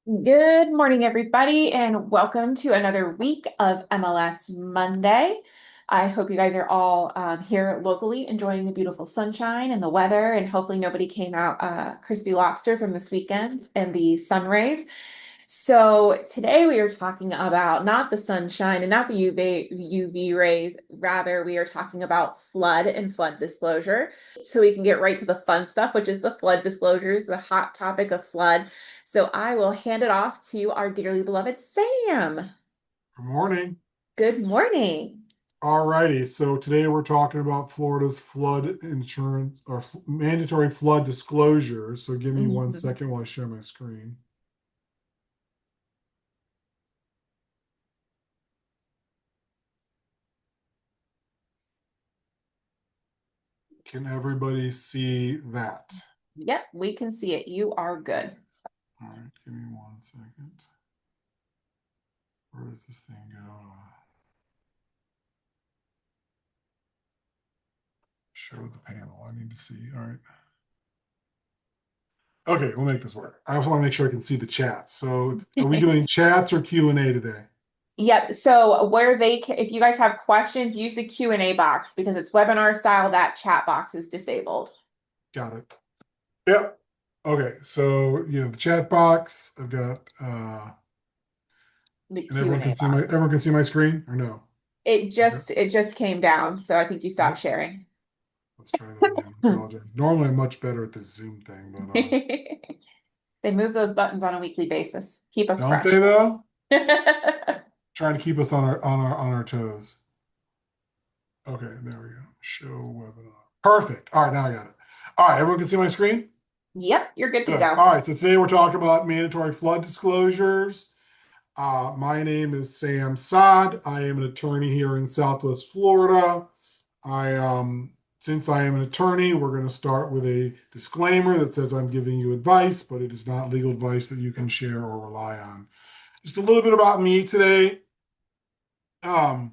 Good morning, everybody, and welcome to another week of MLS Monday. I hope you guys are all here locally enjoying the beautiful sunshine and the weather, and hopefully nobody came out crispy lobster from this weekend and the sun rays. So today we are talking about not the sunshine and not the UV rays, rather we are talking about flood and flood disclosure. So we can get right to the fun stuff, which is the flood disclosures, the hot topic of flood. So I will hand it off to our dearly beloved Sam. Good morning. Good morning. All righty. So today we're talking about Florida's flood insurance or mandatory flood disclosures. So give me one Mhm. second while I share my screen. Can everybody see that? Yep, we can see it. You are good. All right. Give me one second. Where does this thing go? Show the panel. I need to see. All right. Okay, we'll make this work. I also want to make sure I can see the chat. So are we doing chats or Q&A today? Yep. So if you guys have questions, use the Q&A box because it's webinar style. That chat box is disabled. Got it. Yep. Okay. So the chat box. I've got The and Q&A box. everyone can see my screen or no? It Okay. just it just came down, so I think you stopped Whoops. sharing. Let's try that again. Apologize. Normally I'm much better at this Zoom thing, but They move those buttons on a weekly basis. Keep us don't they fresh. though? Trying to keep us on our toes. Okay, there we go. Show webinar. Perfect. All right, now I got it. All right, everyone can see my screen? Yep, you're good to Good. go. All right, so today we're talking about mandatory flood disclosures. My name is Sam Saad. I am an attorney here in Southwest Florida. Since I am an attorney, we're going to start with a disclaimer that says I'm giving you advice, but it is not legal advice that you can share or rely on. Just a little bit about me today. Um,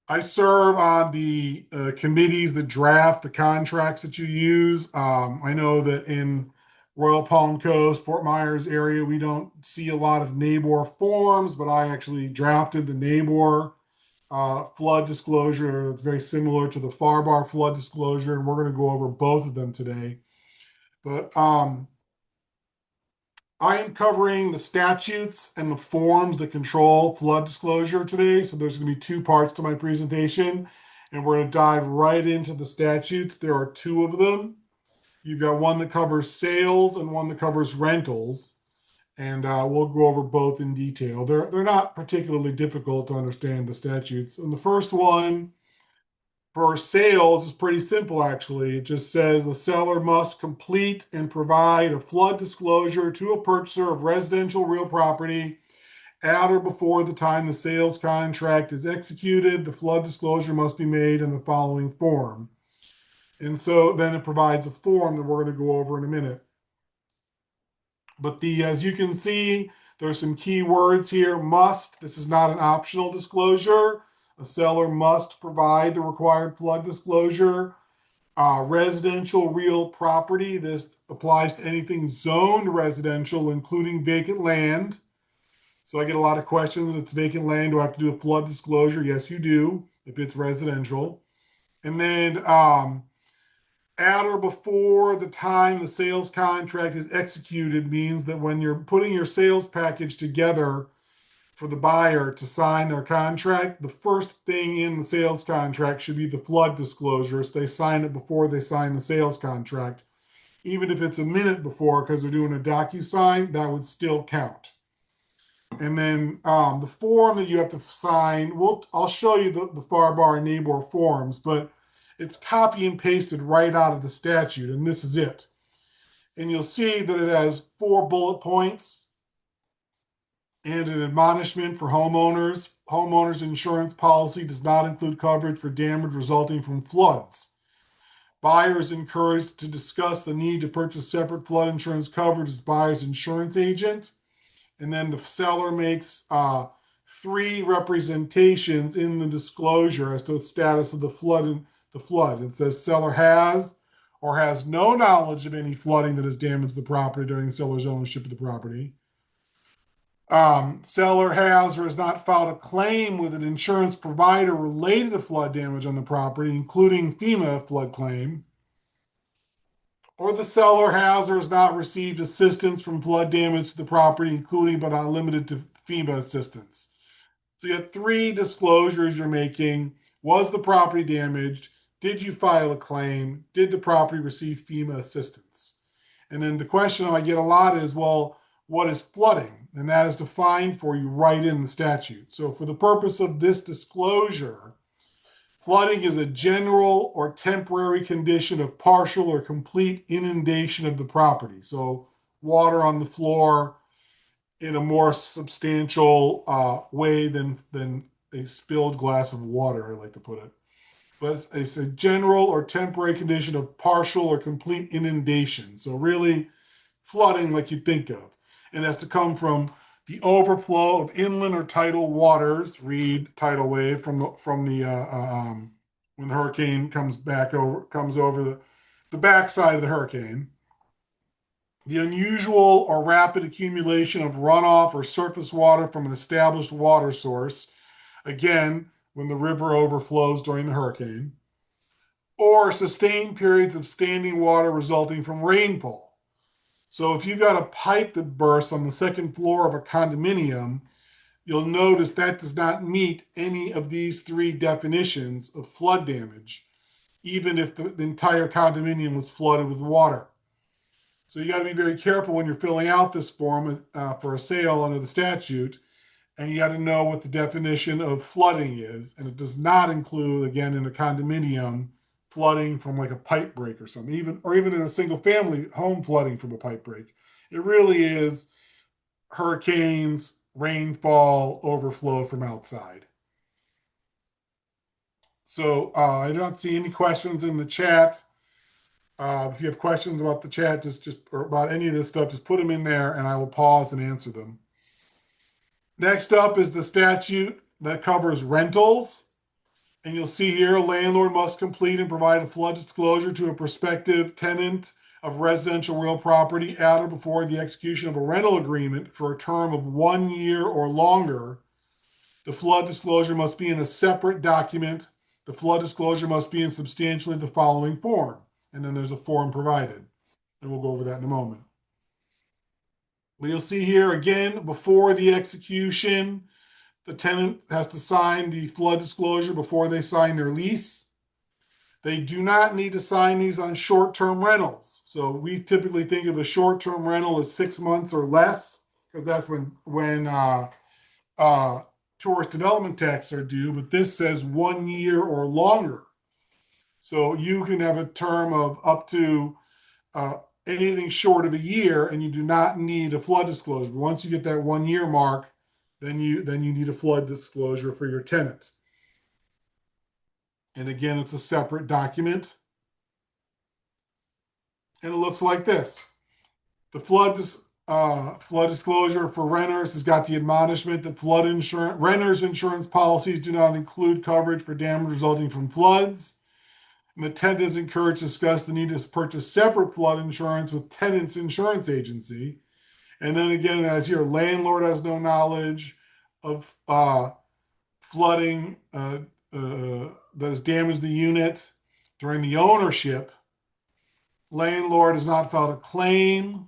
I serve on the committees that draft the contracts that you use. I know that in Royal Palm Coast, Fort Myers area, we don't see a lot of NABOR forms, but I actually drafted the NABOR flood disclosure. It's very similar to the FARBAR flood disclosure, and we're going to go over both of them today. But I am covering the statutes and the forms that control flood disclosure today. So there's going to be two parts to my presentation, and we're going to dive right into the statutes. There are two of them. You've got one that covers sales and one that covers rentals, and we'll go over both in detail. They're not particularly difficult to understand the statutes. And the first one for sales is pretty simple, actually. It just says the seller must complete and provide a flood disclosure to a purchaser of residential real property at or before the time the sales contract is executed. The flood disclosure must be made in the following form. And so then it provides a form that we're going to go over in a minute. But as you can see, there's some key words here. Must, this is not an optional disclosure. A seller must provide the required flood disclosure. Residential real property, this applies to anything zoned residential, including vacant land. So I get a lot of questions. If it's vacant land, do I have to do a flood disclosure? Yes, you do, if it's residential. And then at or before the time the sales contract is executed means that when you're putting your sales package together for the buyer to sign their contract, the first thing in the sales contract should be the flood disclosure. So they sign it before they sign the sales contract. Even if it's a minute before because they're doing a DocuSign, that would still count. And then the form that you have to sign, I'll show you the FARBAR and NABOR forms, but it's copy and pasted right out of the statute, and this is it. And you'll see that it has 4 bullet points and an admonishment for homeowners. Homeowners insurance policy does not include coverage for damage resulting from floods. Buyers encouraged to discuss the need to purchase separate flood insurance coverage with buyer's insurance agent. And then the seller makes 3 representations in the disclosure as to the status of the flood. It says seller has or has no knowledge of any flooding that has damaged the property during the seller's ownership of the property. Seller has or has not filed a claim with an insurance provider related to flood damage on the property, including FEMA flood claim, or the seller has or has not received assistance from flood damage to the property, including but not limited to FEMA assistance. So you have three disclosures you're making. Was the property damaged? Did you file a claim? Did the property receive FEMA assistance? And then the question I get a lot is, well, what is flooding? And that is defined for you right in the statute. So for the purpose of this disclosure, flooding is a general or temporary condition of partial or complete inundation of the property. So water on the floor in a more substantial way than a spilled glass of water, I like to put it. But it's a general or temporary condition of partial or complete inundation. So really flooding like you think of. And has to come from the overflow of inland or tidal waters, read tidal wave from the when the hurricane comes over the backside of the hurricane. The unusual or rapid accumulation of runoff or surface water from an established water source, again, when the river overflows during the hurricane, or sustained periods of standing water resulting from rainfall. So if you've got a pipe that bursts on the second floor of a condominium, you'll notice that does not meet any of these three definitions of flood damage, even if the entire condominium was flooded with water. So you got to be very careful when you're filling out this form for a sale under the statute, and you got to know what the definition of flooding is. And it does not include, again, in a condominium, flooding from like a pipe break or something, even in a single family home flooding from a pipe break. It really is hurricanes, rainfall, overflow from outside. So I don't see any questions in the chat. If you have questions about the chat, just or about any of this stuff, just put them in there and I will pause and answer them. Next up is the statute that covers rentals. And you'll see here, a landlord must complete and provide a flood disclosure to a prospective tenant of residential real property at or before the execution of a rental agreement for a term of 1 year or longer. The flood disclosure must be in a separate document. The flood disclosure must be in substantially the following form. And then there's a form provided. And we'll go over that in a moment. But you'll see here again, before the execution, the tenant has to sign the flood disclosure before they sign their lease. They do not need to sign these on short-term rentals. So we typically think of a short-term rental as 6 months or less, because that's when tourist development taxes are due. But this says 1 year or longer. So you can have a term of up to anything short of a year, and you do not need a flood disclosure. Once you get that 1 year mark, then you need a flood disclosure for your tenant. And again, it's a separate document. And it looks like this. The flood disclosure for renters has got the admonishment that renters insurance policies do not include coverage for damage resulting from floods. And the tenant is encouraged to discuss the need to purchase separate flood insurance with tenant's insurance agency. And then again, as here, landlord has no knowledge of flooding that has damaged the unit during the ownership. Landlord has not filed a claim,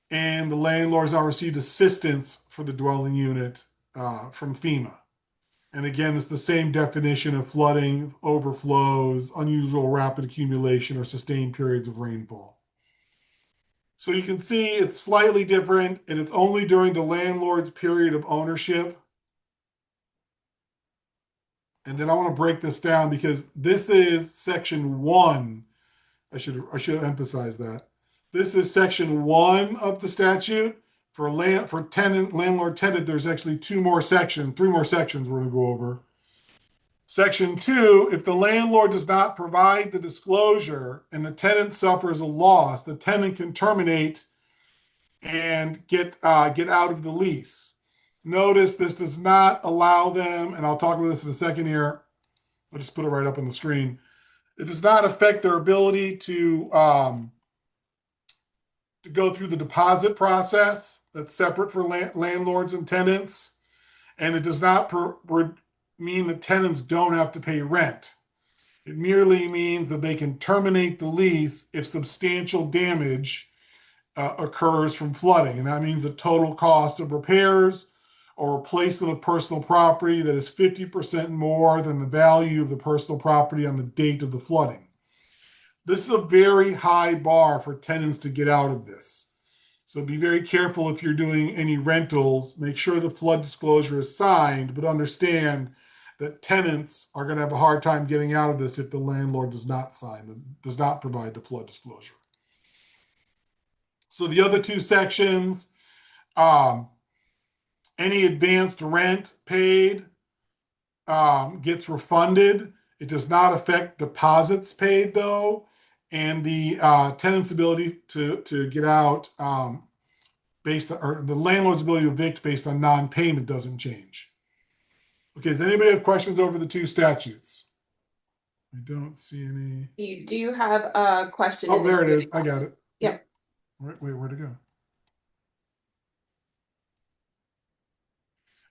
and the landlord has not received assistance for the dwelling unit from FEMA. And again, it's the same definition of flooding, overflows, unusual rapid accumulation, or sustained periods of rainfall. So you can see it's slightly different, and it's only during the landlord's period of ownership. And then I want to break this down because this is section 1. I should emphasize that. This is section 1 of the statute. For landlord tenant, there's actually 3 more sections we're going to go over. Section 2, if the landlord does not provide the disclosure and the tenant suffers a loss, the tenant can terminate and get out of the lease. Notice this does not allow them, and I'll talk about this in a second here. I'll just put it right up on the screen. It does not affect their ability to go through the deposit process. that's separate for landlords and tenants. And it does not mean that tenants don't have to pay rent. It merely means that they can terminate the lease if substantial damage occurs from flooding. And that means the total cost of repairs or replacement of personal property that is 50% more than the value of the personal property on the date of the flooding. This is a very high bar for tenants to get out of this. So be very careful if you're doing any rentals. Make sure the flood disclosure is signed, but understand that tenants are going to have a hard time getting out of this if the landlord does not provide the flood disclosure. So the other two sections, any advanced rent paid gets refunded. It does not affect deposits paid though, and the tenant's ability to get out or the landlord's ability to evict based on non-payment doesn't change. Okay, does anybody have questions over the two statutes? I don't see any. You do have a question Oh, in the there it Q&A is. I got it. Yep. Wait, where'd it go?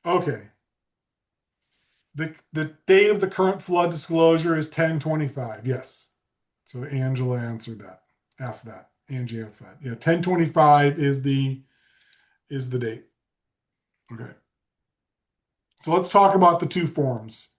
Okay. The date of the current flood disclosure is 10/25. Yes. So Angela answered that. Asked that. Angie asked that. Yeah, 10/25 is the date. Okay. So let's talk about the two forms.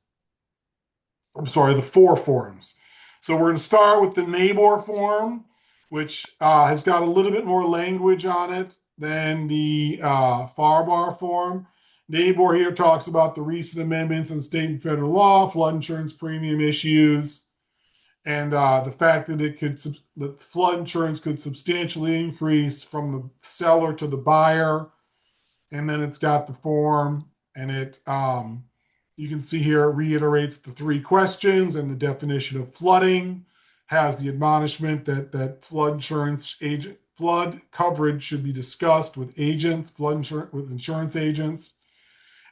I'm sorry, the four forms. So we're going to start with the NABOR form, which has got a little bit more language on it than the FARBAR form. NABOR here talks about the recent amendments in state and federal law, flood insurance premium issues, and the fact that that flood insurance could substantially increase from the seller to the buyer. And then it's got the form, and you can see here it reiterates the three questions and the definition of flooding, has the admonishment that flood coverage should be discussed with agents, with insurance agents.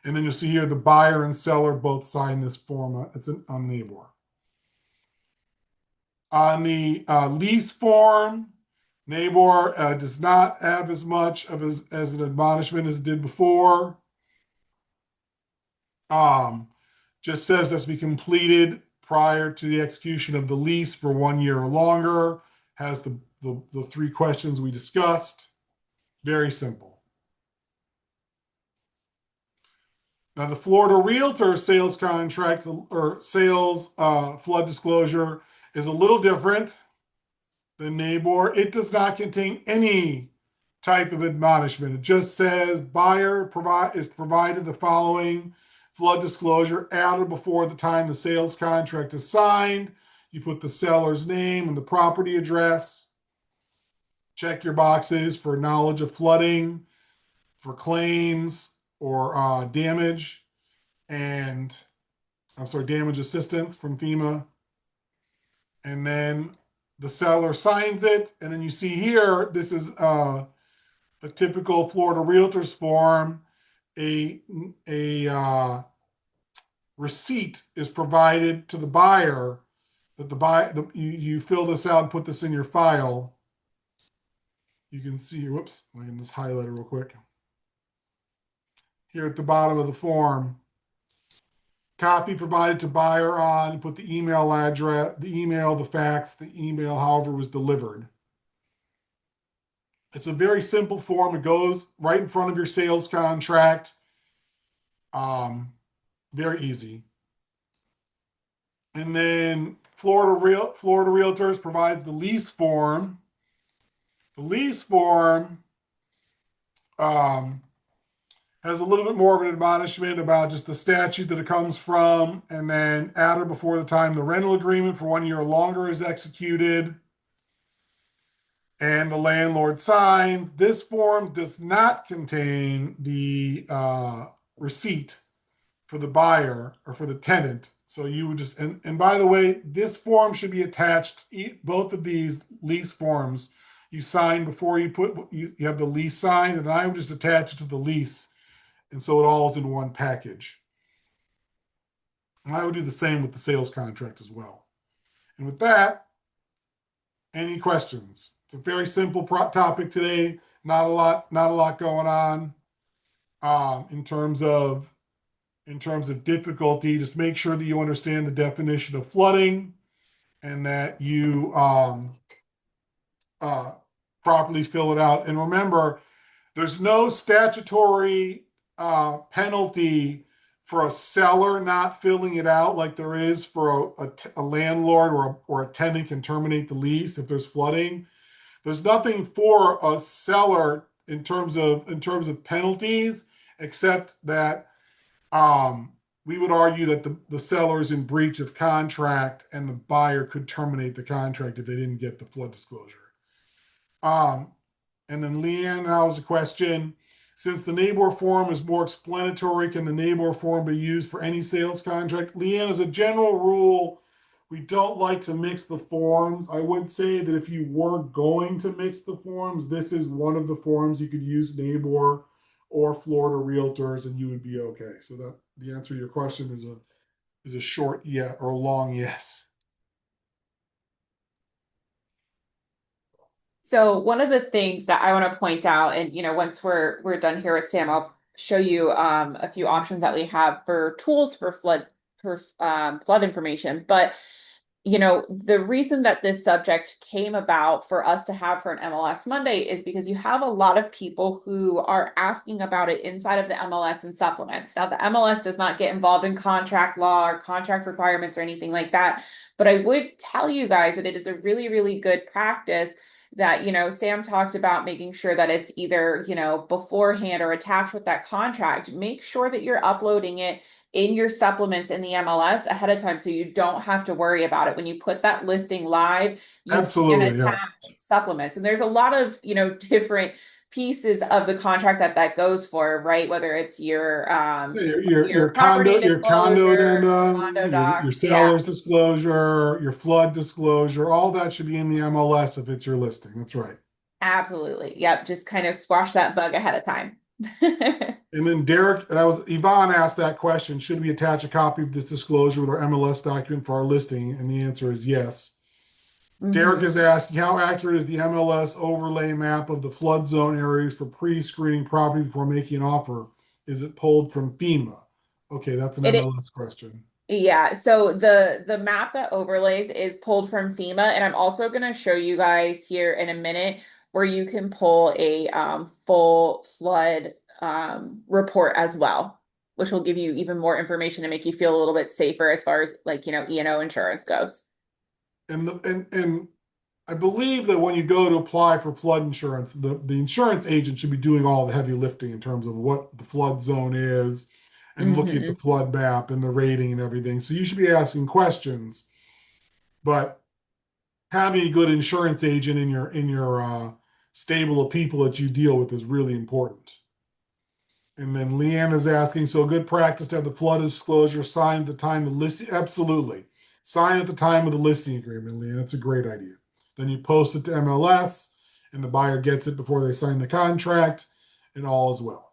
And then you'll see here the buyer and seller both sign this form. It's on NABOR. On the lease form, NABOR does not have as much of as an admonishment as it did before. Just says that's to be completed prior to the execution of the lease for 1 year or longer. Has the three questions we discussed. Very simple. Now, the Florida Realtor sales contract or sales flood disclosure is a little different than NABOR. It does not contain any type of admonishment. It just says buyer is provided the following flood disclosure at or before the time the sales contract is signed. You put the seller's name and the property address. Check your boxes for knowledge of flooding, for claims or damage, and damage assistance from FEMA. And then the seller signs it. And then you see here, this is a typical Florida Realtors form. A receipt is provided to the buyer that you fill this out and put this in your file. You can see, whoops, I can just highlight it real quick. Here at the bottom of the form, copy provided to buyer on, put the email address, the email, the fax, the email, however was delivered. It's a very simple form. It goes right in front of your sales contract. Very easy. And then Florida Realtors provides the lease form. The lease form has a little bit more of an admonishment about just the statute that it comes from, and then at or before the time the rental agreement for 1 year or longer is executed and the landlord signs. This form does not contain the receipt for the buyer or for the tenant. So you would just, and by the way, this form should be attached, both of these lease forms you sign before you have the lease signed, and then I would just attach it to the lease. And so it all is in one package. And I would do the same with the sales contract as well. And with that, any questions? It's a very simple topic today. not a lot going on in terms of difficulty. Just make sure that you understand the definition of flooding and that you uh, properly fill it out. And remember, there's no statutory penalty for a seller not filling it out like there is for a landlord or a tenant can terminate the lease if there's flooding. There's nothing for a seller in terms of penalties, except that we would argue that the seller is in breach of contract and the buyer could terminate the contract if they didn't get the flood disclosure. Um, and then Leanne, now is a question. Since the neighbor form is more explanatory, can the neighbor form be used for any sales contract? Leanne, as a general rule, we don't like to mix the forms. I would say that if you were going to mix the forms, this is one of the forms you could use neighbor or Florida realtors, and you would be okay. So that the answer to your question is a short yes or a long yes. So one of the things that I want to point out, and once we're done here with Sam, I'll show you a few options that we have for tools for flood information. But the reason that this subject came about for us to have for an MLS Monday is because you have a lot of people who are asking about it inside of the MLS and supplements. Now, the MLS does not get involved in contract law or contract requirements or anything like that, but I would tell you guys that it is a really, really good practice that, Sam talked about making sure that it's either, beforehand or attached with that contract. Make sure that you're uploading it in your supplements in the MLS ahead of time so you don't have to worry about it. When you put that listing live, you can Absolutely, yeah. attach supplements. And there's a lot of, different pieces of the contract that goes for, right? Whether it's Yeah, your your property condo disclosure, addendum, condo your docs. Yeah, seller's disclosure, your flood disclosure, all that should be in the MLS if it's your listing. That's right. absolutely. Yep. Just kind of squash that bug ahead of time. And then Derek, that was Yvonne asked that question, should we attach a copy of this disclosure with our MLS document for our listing? And the answer is yes. Derek Mhm. is asking, how accurate is the MLS overlay map of the flood zone areas for pre-screening property before making an offer? Is it pulled from FEMA? Okay, that's an It MLS question. Yeah, so the map that overlays is pulled from FEMA, and I'm also going to show you guys here in a minute where you can pull a full flood report as well, which will give you even more information to make you feel a little bit safer as far as like, E&O insurance goes. And I believe that when you go to apply for flood insurance, the insurance agent should be doing all the heavy lifting in terms of what the flood zone is and looking at the Hmm. flood map and the rating and everything. So you should be asking questions, but having a good insurance agent in your stable of people that you deal with is really important. And then Leanne is asking, so good practice to have the flood disclosure signed at the time of the listing. Absolutely. Sign at the time of the listing agreement, Leanne. That's a great idea. Then you post it to MLS and the buyer gets it before they sign the contract, and all is well.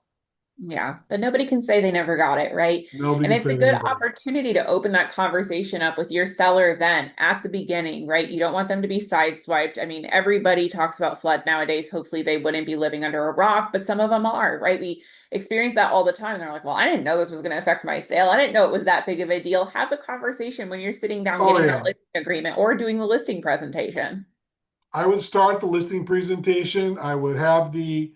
Yeah, but nobody can say they never got it, right? Nobody And can it's say a they good never got it. opportunity to open that conversation up with your seller then at the beginning, right? You don't want them to be sideswiped. I mean, everybody talks about flood nowadays. Hopefully, they wouldn't be living under a rock, but some of them are, right? We experience that all the time. And they're like, well, I didn't know this was going to affect my sale. I didn't know it was that big of a deal. Have the conversation when you're sitting down Oh, getting that yeah. listing agreement or doing the listing presentation. I would start the listing presentation. I would have the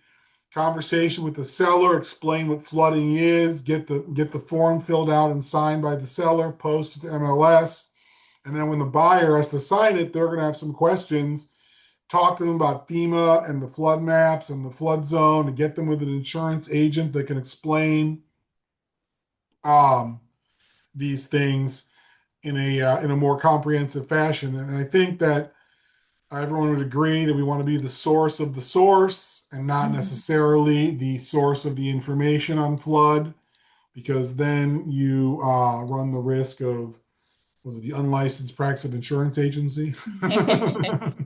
conversation with the seller, explain what flooding is, get the form filled out and signed by the seller, post it to MLS. And then when the buyer has to sign it, they're going to have some questions. Talk to them about FEMA and the flood maps and the flood zone and get them with an insurance agent that can explain um, these things in a more comprehensive fashion. And I think that everyone would agree that we want to be the source of the source and not Mhm. necessarily the source of the information on flood, because then you run the risk of, was it the unlicensed practice of insurance agency?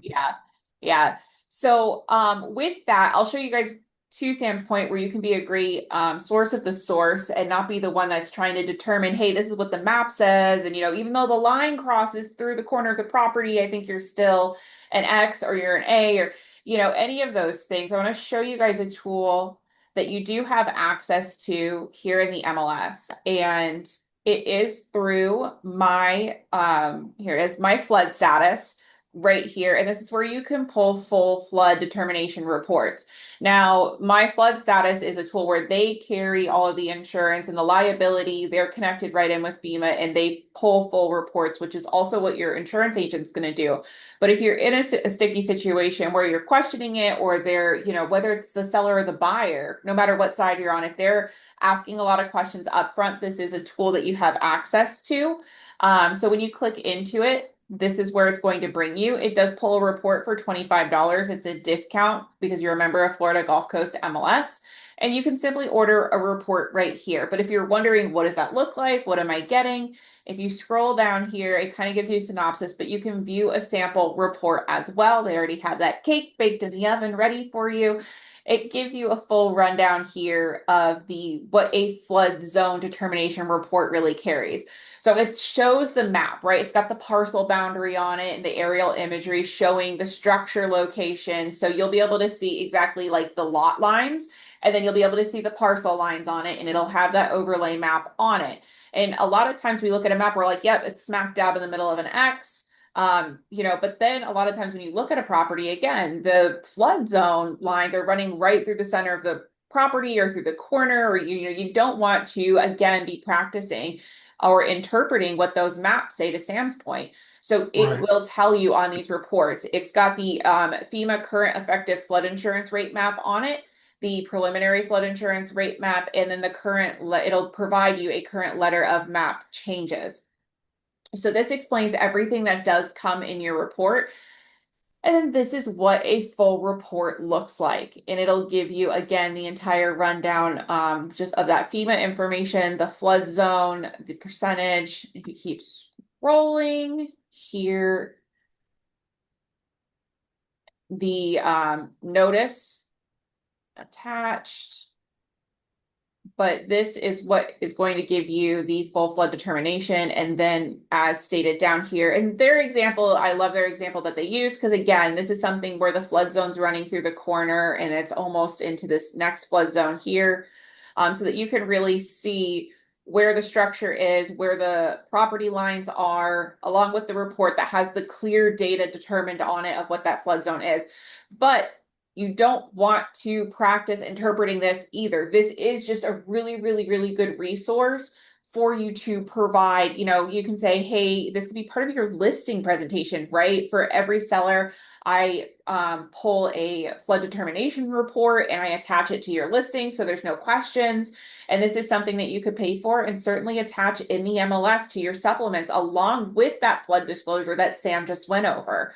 Yeah. Yeah. So with that, I'll show you guys to Sam's point where you can be a great source of the source and not be the one that's trying to determine, hey, this is what the map says. And even though the line crosses through the corner of the property, I think you're still an X or you're an A or any of those things. I want to show you guys a tool that you do have access to here in the MLS. And it is through here it is, my flood status right here. And this is where you can pull full flood determination reports. Now, my flood status is a tool where they carry all of the insurance and the liability. They're connected right in with FEMA and they pull full reports, which is also what your insurance agent's going to do. But if you're in a sticky situation where you're questioning it, or they're, whether it's the seller or the buyer, no matter what side you're on, if they're asking a lot of questions up front, this is a tool that you have access to. So when you click into it, this is where it's going to bring you. It does pull a report for $25. It's a discount because you're a member of Florida Gulf Coast MLS. And you can simply order a report right here. But if you're wondering, what does that look like? What am I getting? If you scroll down here, it kind of gives you a synopsis, but you can view a sample report as well. They already have that cake baked in the oven ready for you. It gives you a full rundown here of what a flood zone determination report really carries. So it shows the map, right? It's got the parcel boundary on it and the aerial imagery showing the structure location. So you'll be able to see exactly like the lot lines, and then you'll be able to see the parcel lines on it, and it'll have that overlay map on it. And a lot of times we look at a map, we're like, yep, it's smack dab in the middle of an X. But then a lot of times when you look at a property, again, the flood zone lines are running right through the center of the property or through the corner, or you don't want to again be practicing or interpreting what those maps say, to Sam's point. So it Right. will tell you on these reports. It's got the FEMA current effective flood insurance rate map on it, the preliminary flood insurance rate map, and then it'll provide you a current letter of map changes. So this explains everything that does come in your report. And then this is what a full report looks like. And it'll give you, again, the entire rundown just of that FEMA information, the flood zone, the percentage. If you keep scrolling here, the notice attached. But this is what is going to give you the full flood determination. And then as stated down here, and their example, I love their example that they use, because again, this is something where the flood zone's running through the corner and it's almost into this next flood zone here. So that you can really see where the structure is, where the property lines are, along with the report that has the clear data determined on it of what that flood zone is. But you don't want to practice interpreting this either. This is just a really, really, really good resource for you to provide. You can say, hey, this could be part of your listing presentation, right? For every seller, I pull a flood determination report and I attach it to your listing so there's no questions. And this is something that you could pay for and certainly attach in the MLS to your supplements along with that flood disclosure that Sam just went over.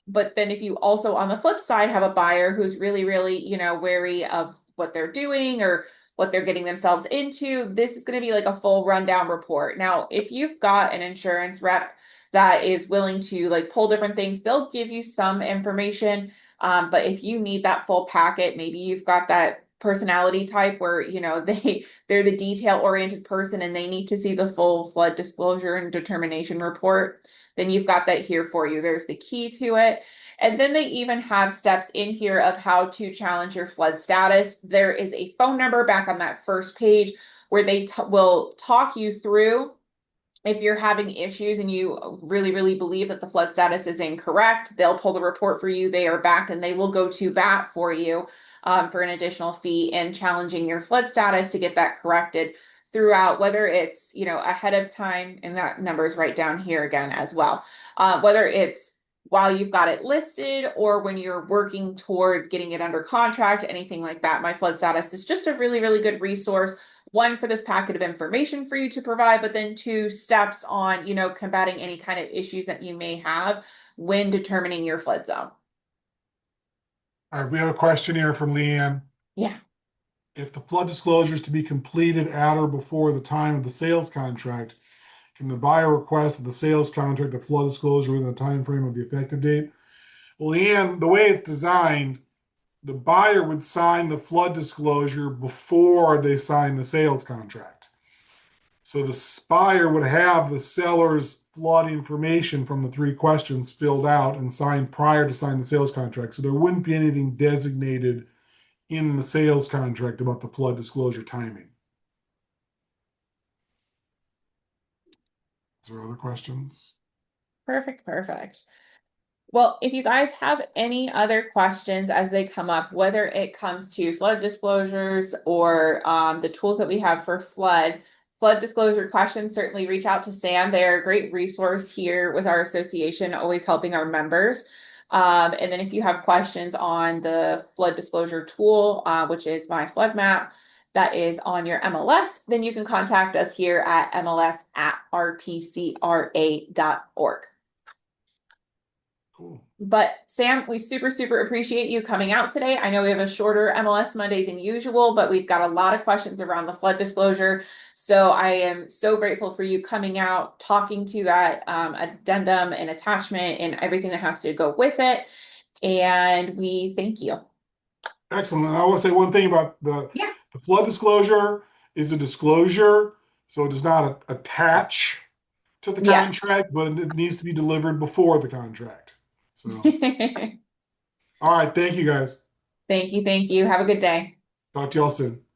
But then if you also on the flip side have a buyer who's really, really, wary of what they're doing or what they're getting themselves into, this is going to be like a full rundown report. Now, if you've got an insurance rep that is willing to like pull different things, they'll give you some information. But if you need that full packet, maybe you've got that personality type where, they're the detail oriented person and they need to see the full flood disclosure and determination report, then you've got that here for you. There's the key to it. And then they even have steps in here of how to challenge your flood status. There is a phone number back on that first page where they will talk you through if you're having issues and you really, really believe that the flood status is incorrect. They'll pull the report for you. They are backed and they will go to bat for you for an additional fee in challenging your flood status to get that corrected throughout, whether it's, ahead of time, and that number is right down here again as well. Whether it's while you've got it listed or when you're working towards getting it under contract, anything like that. My flood status is just a really, really good resource. One, for this packet of information for you to provide, but then two, steps on, combating any kind of issues that you may have when determining your flood zone. All right, we have a question here from Leanne. Yeah. If the flood disclosure is to be completed at or before the time of the sales contract, can the buyer request of the sales contract the flood disclosure within the time frame of the effective date? Well, Leanne, the way it's designed, the buyer would sign the flood disclosure before they sign the sales contract. So the buyer would have the seller's flood information from the three questions filled out and signed prior to signing the sales contract. So there wouldn't be anything designated in the sales contract about the flood disclosure timing. Is there other questions? Perfect, perfect. Well, if you guys have any other questions as they come up, whether it comes to flood disclosures or the tools that we have for flood disclosure questions, certainly reach out to Sam. They're a great resource here with our association, always helping our members. And then if you have questions on the flood disclosure tool, which is my flood map, that is on your MLS, then you can contact us here at MLS@rpcra.org. Cool. But Sam, we super, super appreciate you coming out today. I know we have a shorter MLS Monday than usual, but we've got a lot of questions around the flood disclosure. So I am so grateful for you coming out, talking to that addendum and attachment and everything that has to go with it. And we thank you. Excellent. And I want to say one thing about Yeah. the flood disclosure is a disclosure, so it does not attach to the Yeah. contract, but it needs to be delivered before the contract. So, Thank all right. Thank you guys. you. Thank you. Have a good day. Talk to y'all soon.